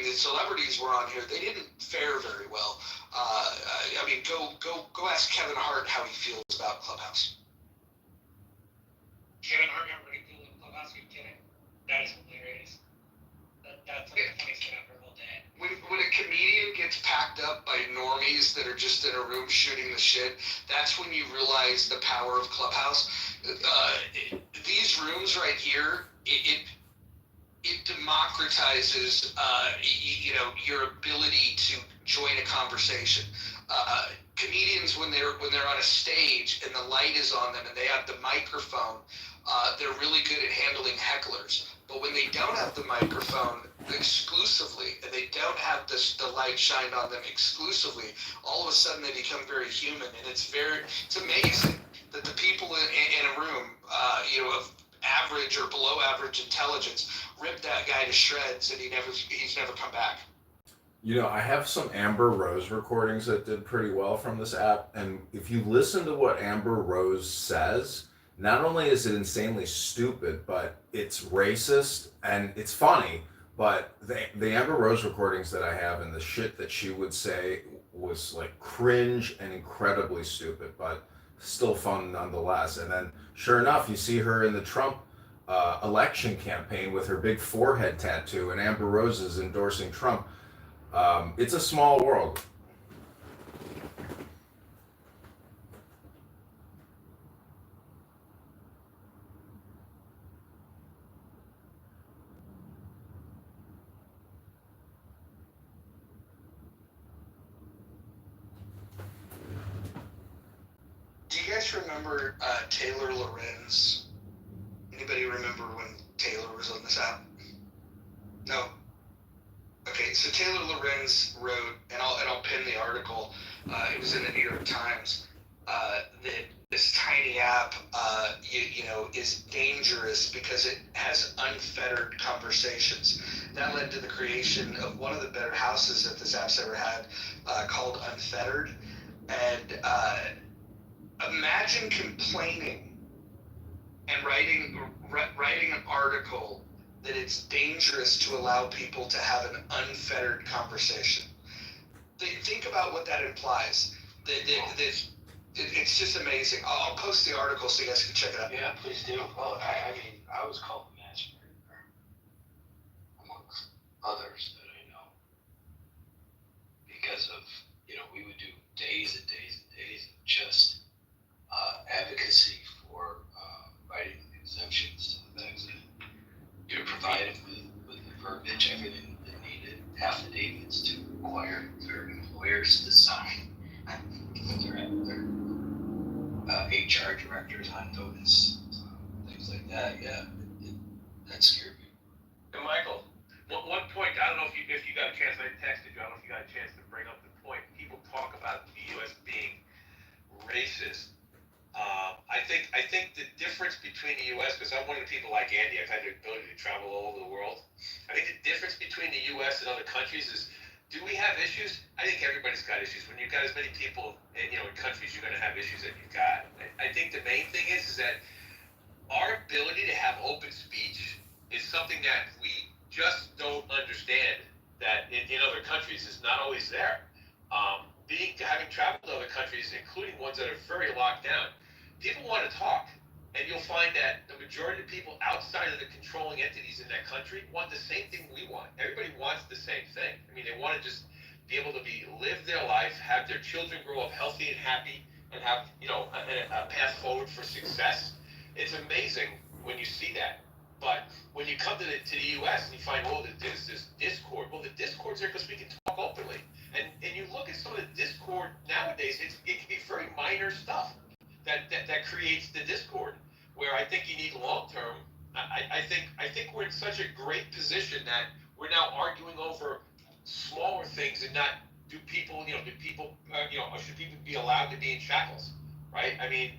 the celebrities were on here, they didn't fare very well. I mean, go ask Kevin Hart how he feels about Clubhouse. Kevin Hart got ridiculed in Clubhouse. Are you kidding? That is hilarious. That's like the funniest thing I've heard all day. When a comedian gets packed up by normies that are just in a room shooting the shit, that's when you realize the power of Clubhouse. These rooms right here, it democratizes, your ability to join a conversation. Comedians, when they're on a stage and the light is on them and they have the microphone, they're really good at handling hecklers. But when they don't have the microphone exclusively and they don't have the light shined on them exclusively, all of a sudden they become very human. And it's amazing that the people in a room, of average or below average intelligence ripped that guy to shreds, and he's never come back. I have some Amber Rose recordings that did pretty well from this app, and if you listen to what Amber Rose says, not only is it insanely stupid, but it's racist and it's funny. But the Amber Rose recordings that I have and the shit that she would say was like cringe and incredibly stupid, but still fun nonetheless. And then sure enough, you see her in the Trump election campaign with her big forehead tattoo, and Amber Rose is endorsing Trump. It's a small world. Do you guys remember Taylor Lorenz? Anybody remember when Taylor was on this app? No? Okay, so Taylor Lorenz wrote, and I'll pin the article, it was in the New York Times, that this tiny app, is dangerous because it has unfettered conversations. That led to the creation of one of the better houses that this app's ever had, called Unfettered. And imagine complaining and writing an article that it's dangerous to allow people to have an unfettered conversation. Think about what that implies. It's just amazing. I'll post the article so you guys can check it out. Yeah, please do. Well, I mean, I was called a matchmaker amongst others that I know because of, we would do days and days and days of just advocacy for writing exemptions to the vaccine. Provide them with the verbiage, everything they needed, affidavits to require their employers to sign their HR directors on notice, things like that. Yeah, that scared me. And Michael, one point, I don't know if you got a chance, I texted you, I don't know if you got a chance to bring up the point. People talk about the U.S. being racist. I think the difference between the U.S., because I'm one of the people like Andy, I've had the ability to travel all over the world. I think the difference between the U.S. and other countries is, do we have issues? I think everybody's got issues. When you've got as many people in countries, you're going to have issues that you've got. I think the main thing is that our ability to have open speech is something that we just don't understand that in other countries is not always there. Having traveled to other countries, including ones that are very locked down, people want to talk, and you'll find that the majority of people outside of the controlling entities in that country want the same thing we want. Everybody wants the same thing. I mean, they want to just be able to live their life, have their children grow up healthy and happy, and have a path forward for success. It's amazing when you see that. But when you come to the U.S. and you find, there's this discord. Well, the discord's there because we can talk openly. And you look at some of the discord nowadays, it can be very minor stuff that creates the discord. Where I think you need long term. I think we're in such a great position that we're now arguing over smaller things and not should people be allowed to be in shackles, right? I mean,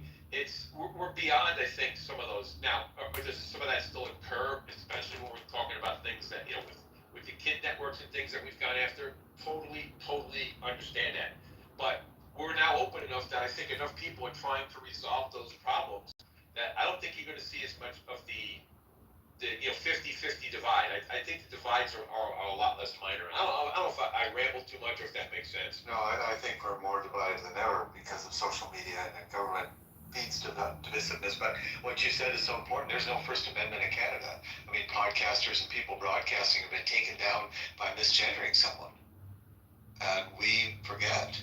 we're beyond, I think, some of those now. There's some of that still occur, especially when we're talking about things that with the kid networks and things that we've gone after. Totally understand that. But we're now open enough that I think enough people are trying to resolve those problems that I don't think you're going to see as much of the 50-50 divide. I think the divides are a lot less minor. I I rambled too much, or if that makes sense. No, I think we're more divided than ever because of social media and government feeds divisiveness. But what you said is so important. There's no First Amendment in Canada. I mean, podcasters and people broadcasting have been taken down by misgendering someone. And we forget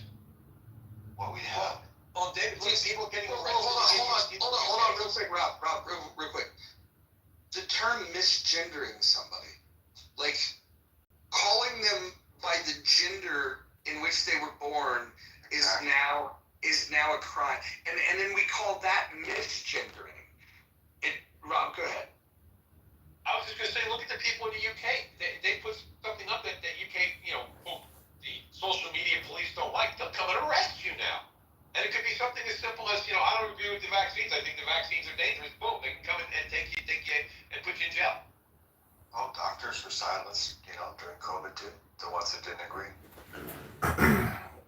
what we have. Well, David, People getting hold arrested. on, real quick, Rob, real quick. The term misgendering somebody, like calling them by the gender in which they were born, is now a crime, and then we call that misgendering. Rob, go ahead. I was just going to say, look at the people in the UK. They put something up that the UK, the social media police don't like. They'll come and arrest you now. And it could be something as simple as, I don't agree with the vaccines. I think the vaccines are dangerous. Boom, they can come and take you and put you in jail. Well, doctors were silenced, during COVID too. The ones that didn't agree.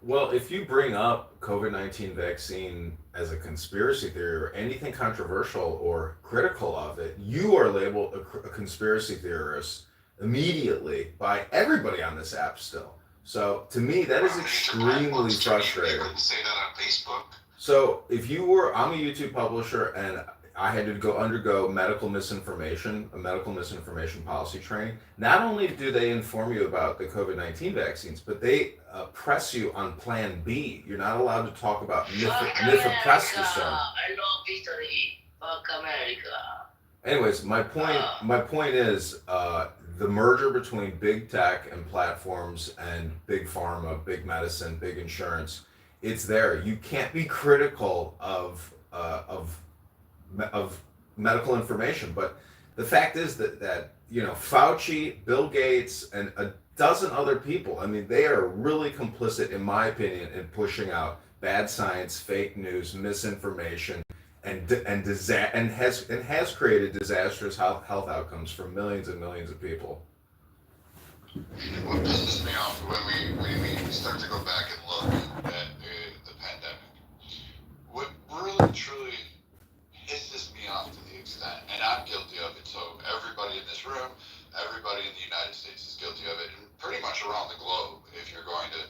Well, if you bring up COVID-19 vaccine as a conspiracy theory or anything controversial or critical of it, you are labeled a conspiracy theorist immediately by everybody on this app still. So to me, that is extremely frustrating. You couldn't say that on Facebook. So if I'm a YouTube publisher and I had to undergo a medical misinformation policy training. Not only do they inform you about the COVID-19 vaccines, but they press you on Plan B. You're not allowed to talk about mifepristone. I love Italy. Fuck America. Anyways, my point is the merger between big tech and platforms and big pharma, big medicine, big insurance. It's there. You can't be critical of medical information, but the fact is that Fauci, Bill Gates, and a dozen other people, I mean, they are really complicit, in my opinion, in pushing out bad science, fake news, misinformation, and has created disastrous health outcomes for millions and millions of people. What pisses me off when we start to go back and look at the pandemic, what really truly pisses me off to the extent, and I'm guilty of it, so everybody in this room, everybody in the United States is guilty of it, and pretty much around the globe, if you're going to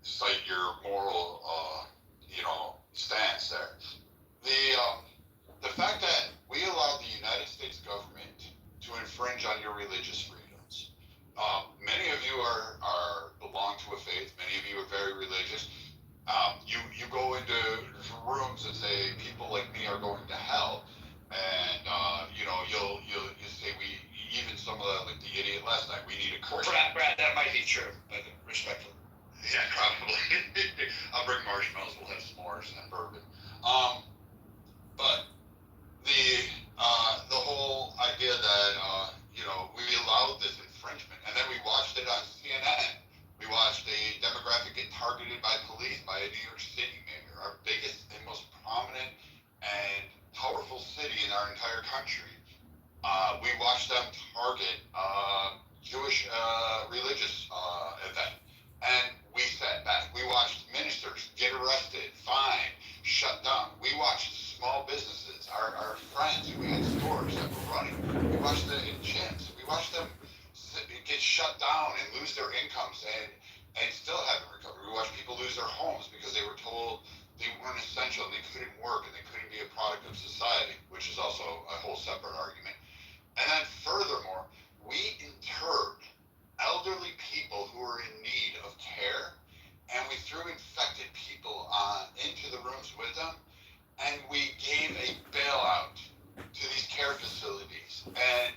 cite your moral, stance there. The fact that we allow the United States government to infringe on your religious freedoms. Many of you belong to a faith. Many of you are very religious. You go into rooms and say people like me are going to hell, and you'll say even some of like the idiot last night, we need a curse. Brad, that might be true, but respectfully. Yeah, probably. I'll bring marshmallows. We'll have s'mores and bourbon. But the whole idea that we allowed this infringement, and then we watched it on CNN. We watched a demographic get targeted by police by a New York City mayor, our biggest and most prominent and powerful city in our entire country. We watched them target Jewish religious event, and we sat back. We watched ministers get arrested, fined, shut down. We watched small businesses, our friends who had stores that were running. We watched the gyms. We watched them get shut down and lose their incomes and still haven't recovered. We watched people lose their homes because they were told they weren't essential and they couldn't work and they couldn't be a product of society, which is also a whole separate argument. And then furthermore, we interred elderly people who were in need of care, and we threw infected people into the rooms with them, and we gave a bailout to these care facilities. And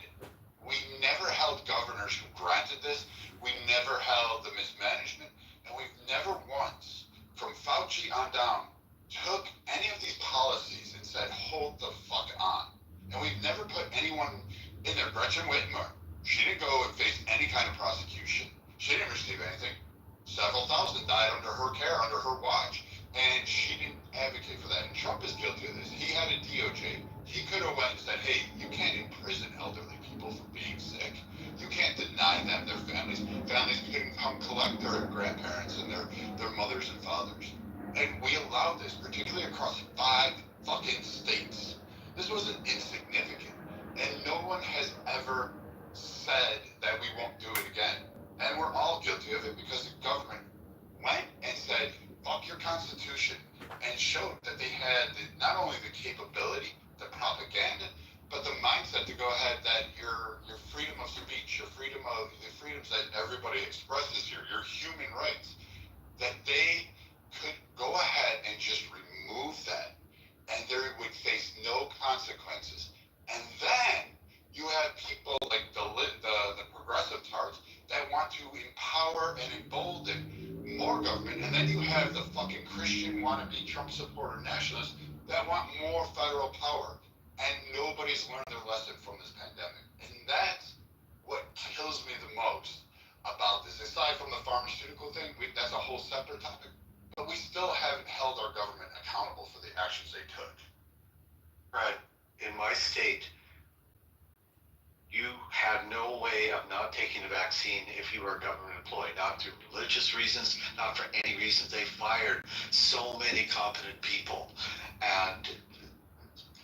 we never held governors who granted this. We never held the mismanagement, and we've never once, from Fauci on down, took any of these policies and said, hold the fuck on. And we've never put anyone in there. Gretchen Whitmer, she didn't go and face any kind of prosecution. She didn't receive anything. Several thousand died under her care, under her watch, and she didn't advocate for that. And Trump is guilty of this. He had a DOJ. He could have went and said, hey, you can't imprison elderly people for being sick. You can't deny them their families. Families couldn't come collect their grandparents and their mothers and fathers. And we allowed this, particularly across 5 fucking states. This wasn't insignificant. And no one has ever said that we won't do it again. And we're all guilty philosophy of it because the government went and said, fuck your constitution, and showed that they had not only the capability, the propaganda, but the mindset to go ahead that your freedom of speech, the freedoms that everybody expresses here, your human rights, that they could go ahead and just remove that, and they would face no consequences. And then you have people like the progressive tards that want to empower and embolden more government, and then you have the fucking Christian wannabe Trump supporter nationalists that want more federal power, and nobody's learned their lesson from this pandemic. And that's what kills me the most about this. Aside from the pharmaceutical thing, that's a whole separate topic, but we still haven't held our government accountable for the actions they took. Right. In my state, you had no way of not taking the vaccine if you were a government employee, not through religious reasons, not for any reason. They fired so many competent people. And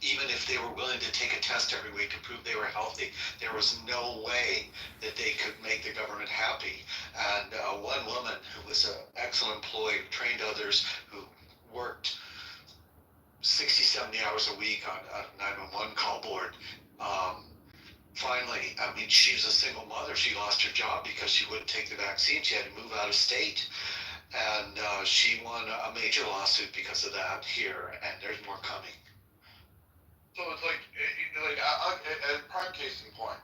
even if they were willing to take a test every week to prove they were healthy, there was no way that they could make the government happy. And one woman who was an excellent employee, who trained others, who worked 60, 70 hours a week on a 911 call board, finally, I mean, she was a single mother. She lost her job because she wouldn't take the vaccine. She had to move out of state. And she won a major lawsuit because of that here, and there's more coming. So it's like a prime case in point.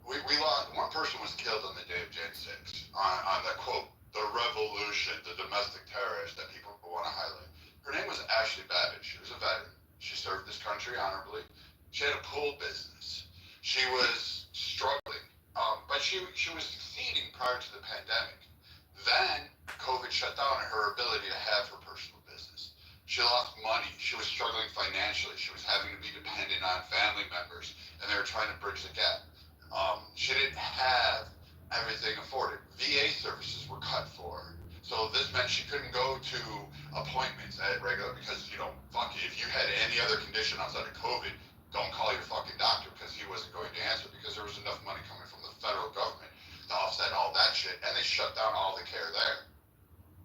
We lost, one person was killed on the day of Jan 6 on the quote, the revolution, the domestic terrorist that people want to highlight. Her name was Ashley Babbitt. She was a veteran. She served this country honorably. She had a pool business. She was struggling, but she was succeeding prior to the pandemic. Then COVID shut down her ability to have her personal business. She lost money. She was struggling financially. She was having to be dependent on family members, and they were trying to bridge the gap. She didn't have everything afforded. VA services were cut for her. So this meant she couldn't go to appointments at regular because, fuck it, if you had any other condition outside of COVID, don't call your fucking doctor because he wasn't going to answer because there was enough money coming from the federal government to offset all that shit, and they shut down all the care there.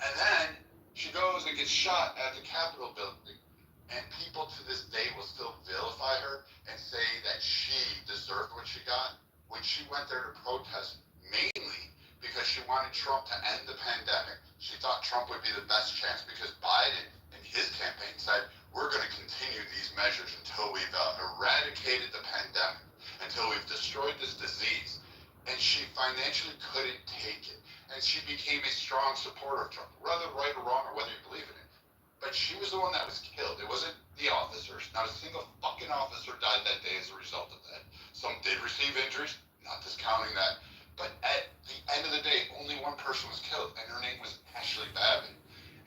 And then she goes and gets shot at the Capitol building, and people to this day will still vilify her and say that she deserved what she got when she went there to protest, mainly because she wanted Trump to end the pandemic. She thought Trump would be the best chance because Biden and his campaign said, we're going to continue these measures until we've eradicated the pandemic, until we've destroyed this disease. And she financially couldn't take it. And she became a strong supporter of Trump, whether right or wrong or whether you believe in it. But she was the one that was killed. It wasn't the officers. Not a single fucking officer died that day as a result of that. Some did receive injuries, not discounting that. But at the end of the day, only one person was killed, and her name was Ashley Babbitt.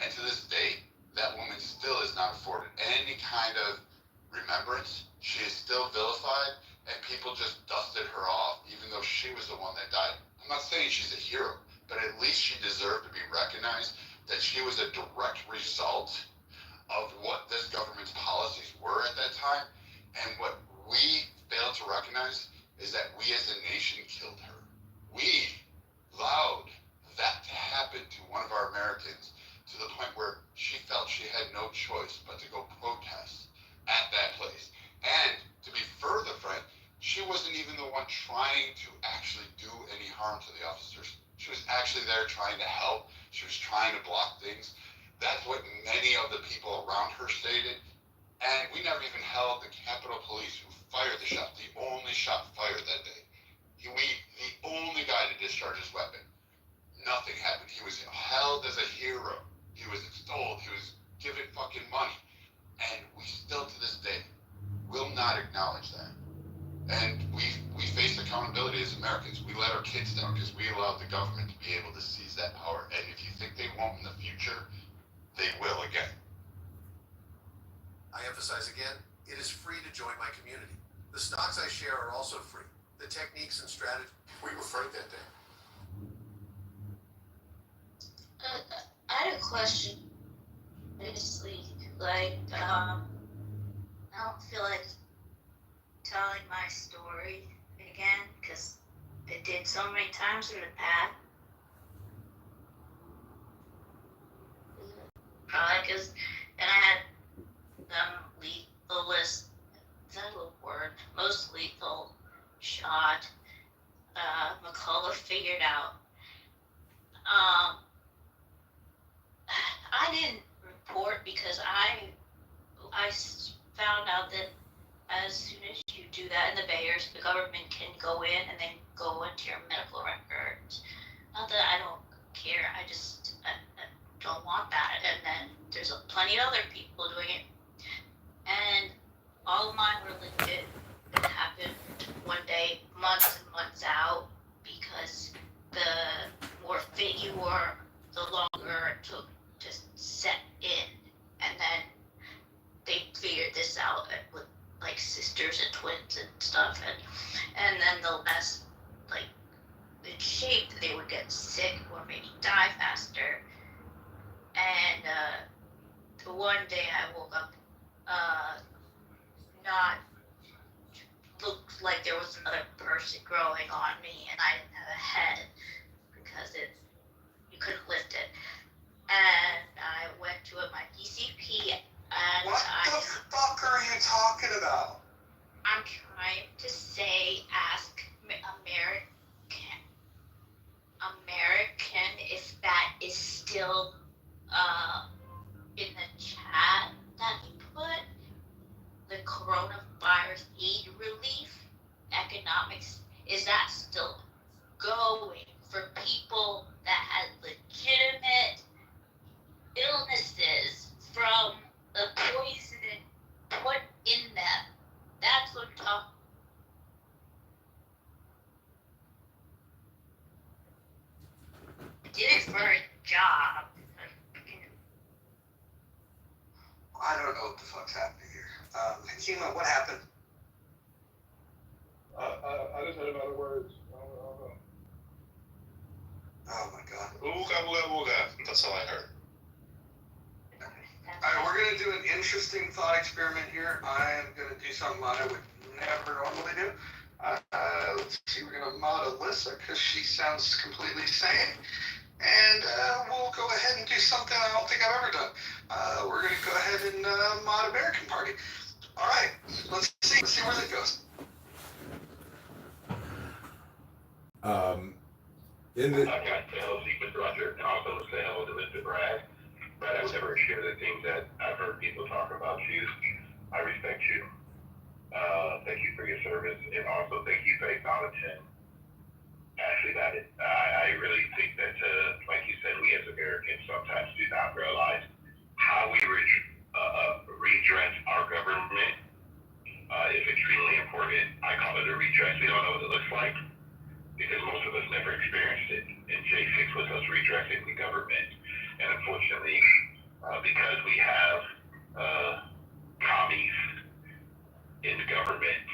And to this day, that woman still is not afforded any kind of remembrance. She is still vilified, and people just dusted her off, even though she was the one that died. I'm not saying she's a hero, but at least she deserved to be recognized that she was a direct result of what this government's policies were at that time. And what we failed to recognize is that we as a nation killed her. We allowed that to happen to one of our Americans to the point where she felt she had no choice but to go protest at that place. And to be further frank, she wasn't even the one trying to actually do any harm to the officers. She was actually there trying to help. She was trying to block things. That's what many of the people around her stated. And we never even held the Capitol Police who fired the shot, the only shot fired that day. The only guy to discharge his weapon. Nothing happened. He was held as a hero. He was extolled. He was given fucking money. And we still to this day will not acknowledge that. And we face accountability as Americans. We let our kids down because we allowed the government to be able to seize that power. And if you think they won't in the future, they will again. I emphasize again, it is free to join my community. The stocks I share are also free. The techniques and strategies. We were afraid that day. I had a question. Basically, I don't feel like telling my story again because I did so many times in the past. and I had the lethalist, is that a word? Most lethal shot. McCullough figured out. I didn't report because I found out that as soon as you do that in the Bayers, the government can go in and then go into your medical records. Not that I don't care, I don't want that. And then there's plenty of other people doing it. And all of mine were legit. It happened one day, months and months out, because the more fit you were, the longer it took to set in. And then they figured this out with like sisters and twins and stuff, and then the less like in shape they would get sick or maybe die faster. And the one day I woke up, not looked like there was another person growing on me, and I didn't have a head because you couldn't lift it. And I went to my PCP, and What the fuck are you talking about? I'm trying to say, ask American if that is still in the chat that he put. The coronavirus aid relief economics, is that still going for people that had legitimate illnesses from the poison put in them? That's what I'm talking. I did it for a job. I don't know what the fuck's happening here. Hima, what happened? I just heard about the words. I don't know. Oh my god. Ooga, ooga, ooga. That's all I heard. Alright, we're gonna do an interesting thought experiment here. I am gonna do something I would never normally do. Let's see, we're gonna mod Alyssa because she sounds completely sane. And we'll go ahead and do something I don't think I've ever done. We're gonna go ahead and mod American Party. Alright, let's see where that goes. In I've got to hello, Mr. Roger, and also say hello to Mr. Brad. Brad, I would never share the things that I've heard people talk about you. I respect you. Thank you for your service, and also thank you for acknowledging Ashley Babbitt. I really think that, like you said, we as Americans sometimes do not realize how we redress our government is extremely important. I call it a redress. We don't know what it looks like because most of us never experienced it. And J6 was us redressing the government. And unfortunately, because we have commies in government,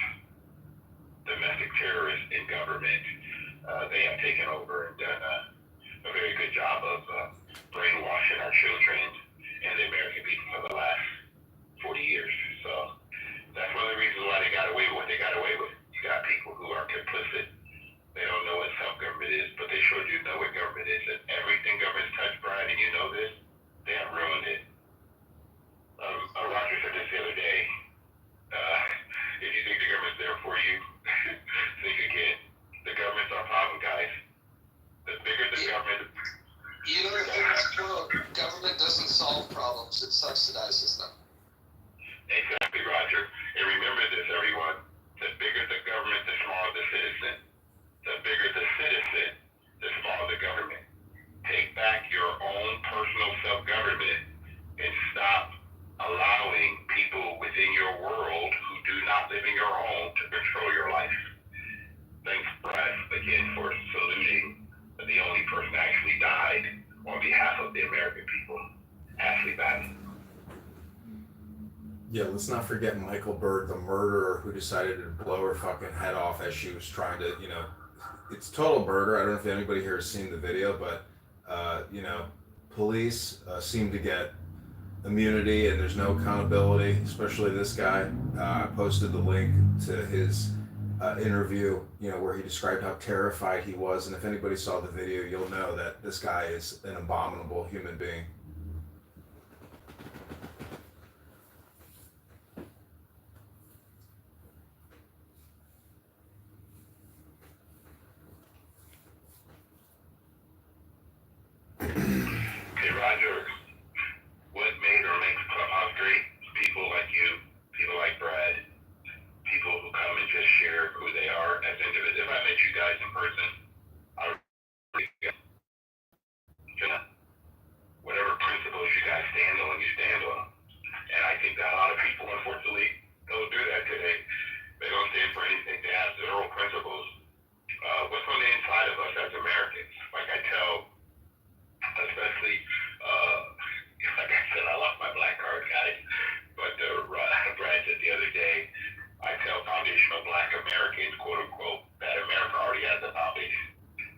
domestic terrorists in government, they have taken over and done a very good job of brainwashing our children and the American people for the last 40 years. So that's one of the reasons why they got away with what they got away with. You got people who are complicit. They don't know what self-government is, but they sure do know what government is. And everything government's touched, Brian, and you know this, they have ruined it. Roger said this the other day. If you think the government's there for you, think again. The government's our problem, guys. The bigger the government... You know the thing that's true, government doesn't solve problems, it subsidizes them. Exactly, Roger. And remember this, everyone. The bigger the government, the smaller the citizen. The bigger the citizen, the smaller the government. Take back your own personal self-government and stop allowing people within your world who do not live in your home to control your life. Thanks, Brad, again, for saluting the only person that actually died on behalf of the American people, Ashley Babbitt. Yeah, let's not forget Michael Byrd, the murderer who decided to blow her fucking head off as she was trying to, it's total murder. I don't know if anybody here has seen the video, but, police seem to get immunity and there's no accountability, especially this guy. I posted the link to his interview, where he described how terrified he was. And if anybody saw the video, you'll know that this guy is an abominable human being. Roger, what made or makes Clubhouse great? People like you, people like Brad, people who come and just share who they are as individuals. If I met you guys in person, I would really, you know, whatever principles you guys stand on, you stand on. And I think that a lot of people, unfortunately, don't do that today. They don't stand for anything. They have zero principles. What's on the inside of us as Americans? Like I tell, especially, like I said, I lost my black card, guys. But Brad said the other day, I tell foundational black Americans, quote unquote, that America already has a foundation.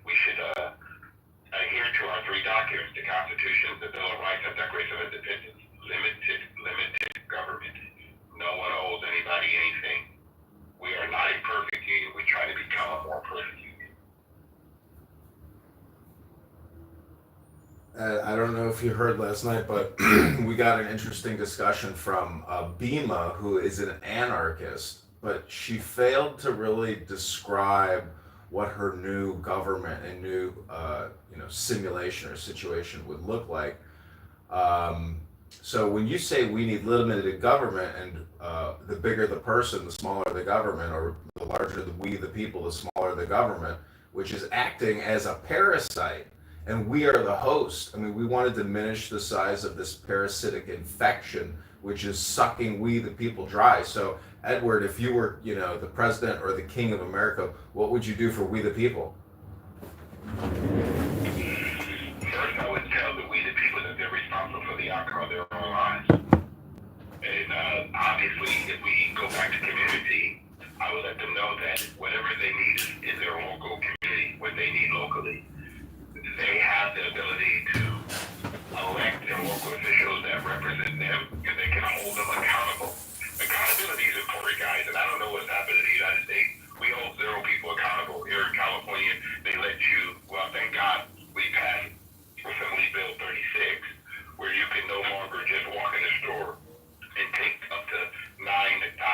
We should adhere to our three documents: the Constitution, the Bill of Rights, and Declaration of Independence. Limited government. No one owes anybody anything. We are not a perfect union. We try to become a more perfect union. I don't know if you heard last night, but we got an interesting discussion from Bima, who is an anarchist, but she failed to really describe what her new government and new simulation or situation would look like. So when you say we need limited government, and the bigger the person, the smaller the government, or the larger the we, the people, the smaller the government, which is acting as a parasite, and we are the host. I mean, we want to diminish the size of this parasitic infection, which is sucking we, the people, dry. So, Edward, if you were, the president or the king of America, what would you do for we, the people? First, I would tell the we, the people, that they're responsible for the outcome of their own lives. And obviously, if we go back to community, I would let them know that whatever they need in their local community, what they need locally, they have the ability to elect their local officials that represent them, and they can hold them accountable. Accountability is important, guys, and I don't know what's happened in the United States. We hold zero people accountable. Here in California, they let you, well, thank God we passed Assembly Bill 36, where you can no longer just walk in the store and take up to $9,995, and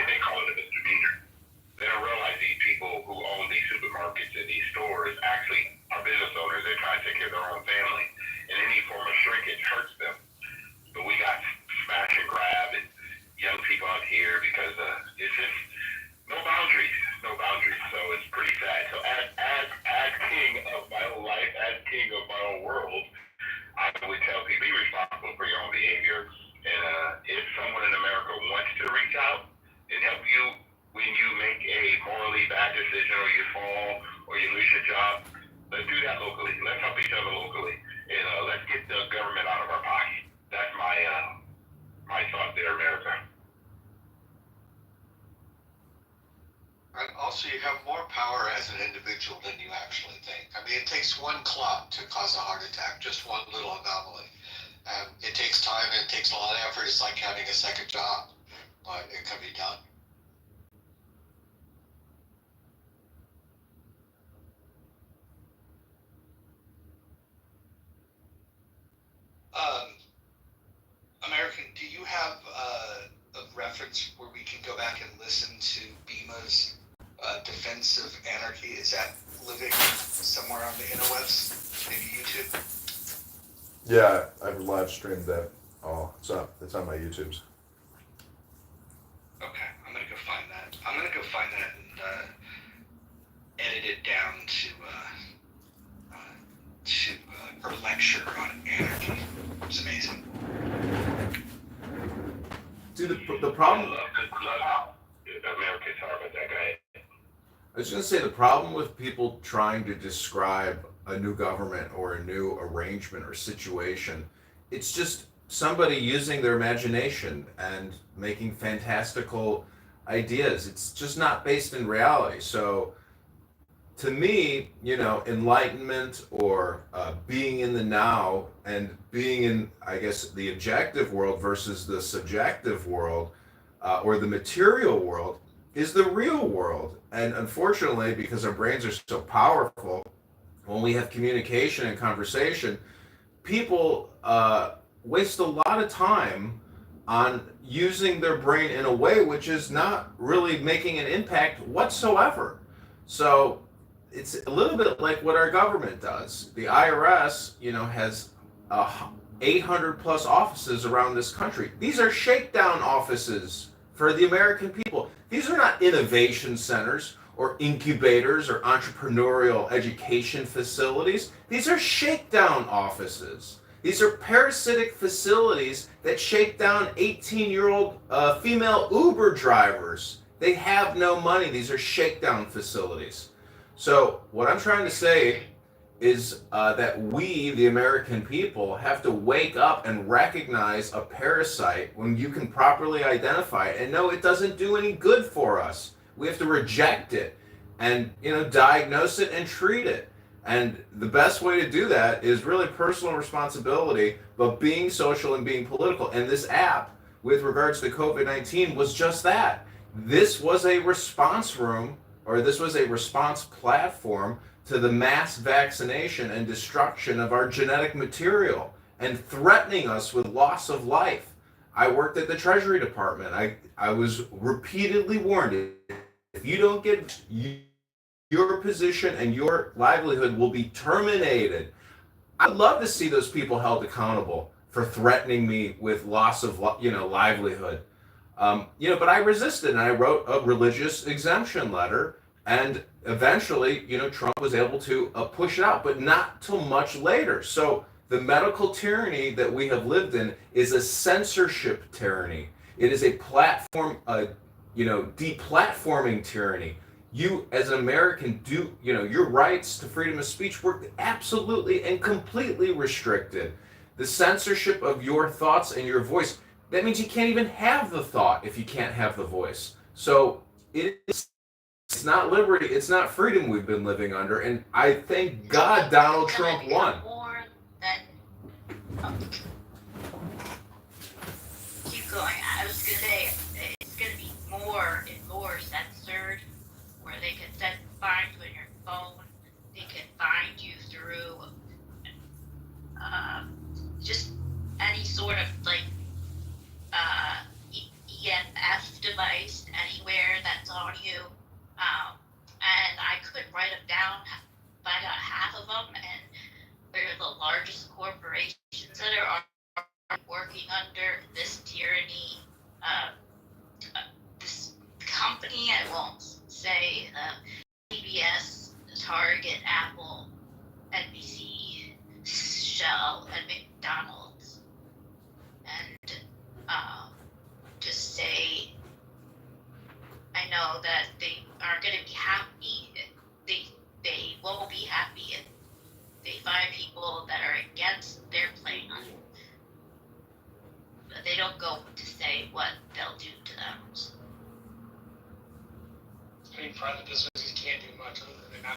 they call it a misdemeanor. They don't realize these people who own these supermarkets and these stores actually are business owners. They're trying to take care of their own family. And any form of shrinkage hurts them. But we got smash and grab and young people out here because it's just no boundaries. So it's pretty sad. So as king of my own life, as king of my own world, I would tell people, be responsible for your own behavior. And if someone in America wants to reach out and help you when you make a morally bad decision, or you fall, or you lose your job, let's do that locally. Let's help each other locally. And let's get the government out of our pocket. That's my thought there, America. And also, you have more power as an individual than you actually think. I mean, it takes one clot to cause a heart attack, just one little anomaly. It takes time and it takes a lot of effort. It's like having a second job, but it can be done. American, do you have a reference where we can go back and listen to Bima's defense of anarchy? Is that living somewhere on the interwebs? Maybe YouTube? Yeah, I've live streamed that all. It's on my YouTubes. Okay, I'm gonna go find that. And edit it down to her lecture on anarchy. It's amazing. See, the problem. America, sorry about that guy. I was going to say the problem with people trying to describe a new government or a new arrangement or situation, it's just somebody using their imagination and making fantastical ideas. It's just not based in reality. So to me, enlightenment or being in the now and being in, I guess, the objective world versus the subjective world or the material world is the real world. And unfortunately, because our brains are so powerful, when we have communication and conversation, people waste a lot of time on using their brain in a way which is not really making an impact whatsoever. So it's a little bit like what our government does. The IRS, has 800 plus offices around this country. These are shakedown offices for the American people. These are not innovation centers or incubators or entrepreneurial education facilities. These are shakedown offices. These are parasitic facilities that shake down 18-year-old female Uber drivers. They have no money. These are shakedown facilities. So what I'm trying to say is that we, the American people, have to wake up and recognize a parasite when you can properly identify it and know it doesn't do any good for us. We have to reject it and diagnose it and treat it. And the best way to do that is really personal responsibility, but being social and being political. And this app, with regards to COVID-19, was just that. This was a response room, or this was a response platform to the mass vaccination and destruction of our genetic material and threatening us with loss of life. I worked at the Treasury Department. I was repeatedly warned, if you don't get your position and your livelihood will be terminated. I'd love to see those people held accountable for threatening me with loss of livelihood. But I resisted, and I wrote a religious exemption letter, and eventually, Trump was able to push it out, but not till much later. So the medical tyranny that we have lived in is a censorship tyranny. It is a platform, deplatforming tyranny. You, as an American, your rights to freedom of speech were absolutely and completely restricted. The censorship of your thoughts and your voice, that means you can't even have the thought if you can't have the voice. So it's not liberty, it's not freedom we've been living under, and I thank God Donald Trump won. Keep going. I was gonna say it's gonna be more and more censored, where they can find you on your phone. They can find you through just any sort of EMF device anywhere that's on you. And I could write them down, find out half of them, and they're the largest corporations that are working under this tyranny. This company, I won't say, CBS, Target, Apple, NBC, Shell, and McDonald's, and just say, I know that they aren't going to be happy. They won't be happy if they find people that are against their plan. But they don't go to say what they'll do to them. I mean, private businesses can't do much other than not